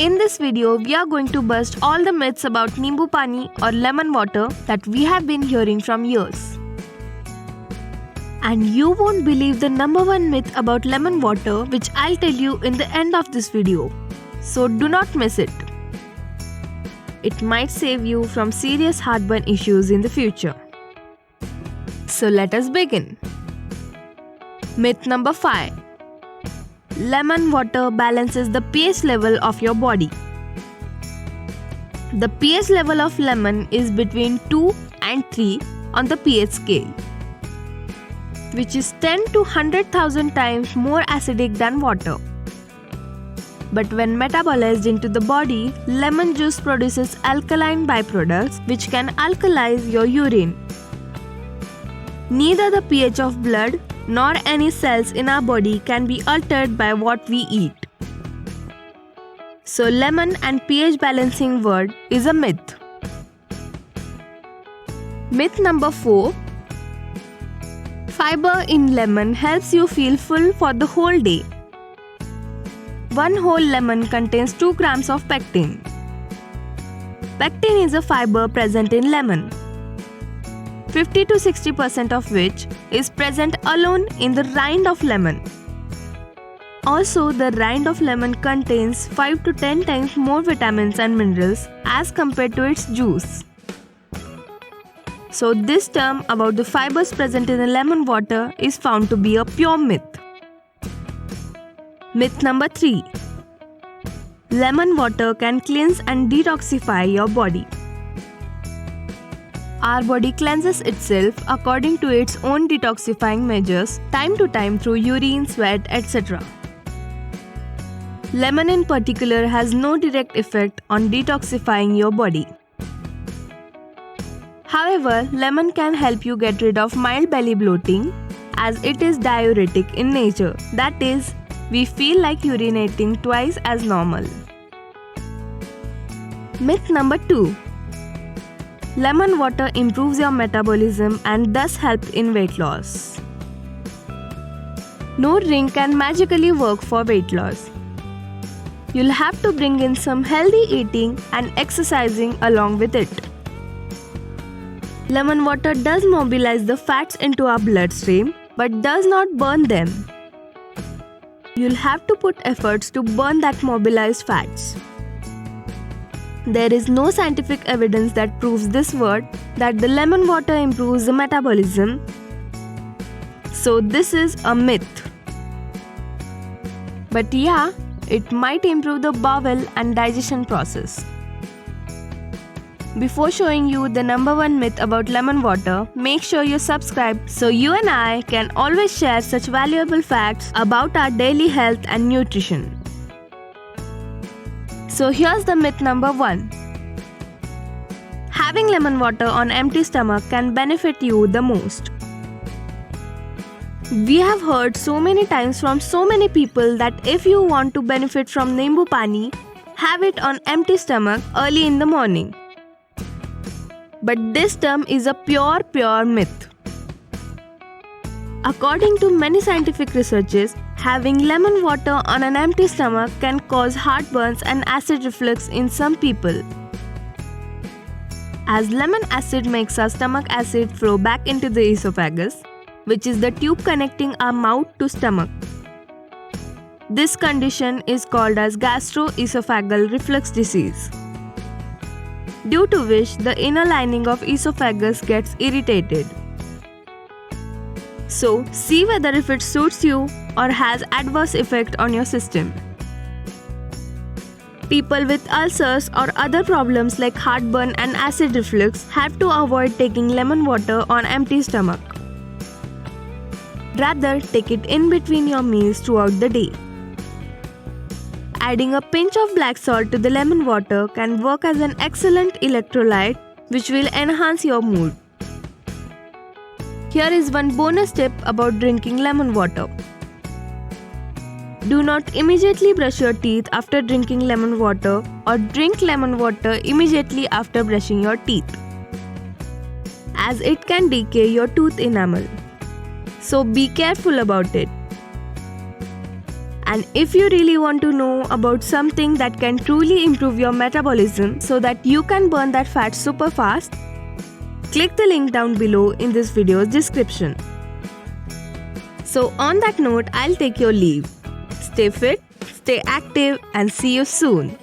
In this video, we are going to bust all the myths about Nimbu Pani or lemon water that we have been hearing from years. And you won't believe the number one myth about lemon water, which I'll tell you in the end of this video. So do not miss it. It might save you from serious heartburn issues in the future. So let us begin. Myth number 5. Lemon water balances the pH level of your body. The pH level of lemon is between 2 and 3 on the pH scale, which is 10 to 100,000 times more acidic than water. But when metabolized into the body, lemon juice produces alkaline byproducts which can alkalize your urine. Neither the pH of blood nor any cells in our body can be altered by what we eat. So lemon and pH balancing word is a myth. Myth number 4. Fiber in lemon helps you feel full for the whole day. One whole lemon contains 2 grams of pectin. Pectin is a fiber present in lemon, 50 to 60% of which is present alone in the rind of lemon. Also, the rind of lemon contains 5 to 10 times more vitamins and minerals as compared to its juice. So this term about the fibers present in the lemon water is found to be a pure myth. Myth number 3. Lemon water can cleanse and detoxify your body. Our body cleanses itself according to its own detoxifying measures time to time through urine, sweat, etc. Lemon in particular has no direct effect on detoxifying your body. However, lemon can help you get rid of mild belly bloating as it is diuretic in nature. That is, we feel like urinating twice as normal. Myth number 2. Lemon water improves your metabolism and thus helps in weight loss. No drink can magically work for weight loss. You'll have to bring in some healthy eating and exercising along with it. Lemon water does mobilize the fats into our bloodstream but does not burn them. You'll have to put efforts to burn that mobilized fats. There is no scientific evidence that proves this word that the lemon water improves the metabolism. So this is a myth. But yeah, it might improve the bowel and digestion process. Before showing you the number one myth about lemon water, make sure you subscribe so you and I can always share such valuable facts about our daily health and nutrition. So here's the myth number 1. Having lemon water on empty stomach can benefit you the most. We have heard so many times from so many people that if you want to benefit from Nimbu Pani, have it on empty stomach early in the morning. But this term is a pure myth. According to many scientific researches, having lemon water on an empty stomach can cause heartburns and acid reflux in some people, as lemon acid makes our stomach acid flow back into the esophagus, which is the tube connecting our mouth to stomach. This condition is called as gastroesophageal reflux disease, due to which the inner lining of esophagus gets irritated. So, see whether if it suits you or has adverse effect on your system. People with ulcers or other problems like heartburn and acid reflux have to avoid taking lemon water on empty stomach. Rather, take it in between your meals throughout the day. Adding a pinch of black salt to the lemon water can work as an excellent electrolyte which will enhance your mood. Here is one bonus tip about drinking lemon water. Do not immediately brush your teeth after drinking lemon water or drink lemon water immediately after brushing your teeth, as it can decay your tooth enamel. So be careful about it. And if you really want to know about something that can truly improve your metabolism so that you can burn that fat super fast, click the link down below in this video's description. So on that note, I'll take your leave. Stay fit, stay active, and see you soon.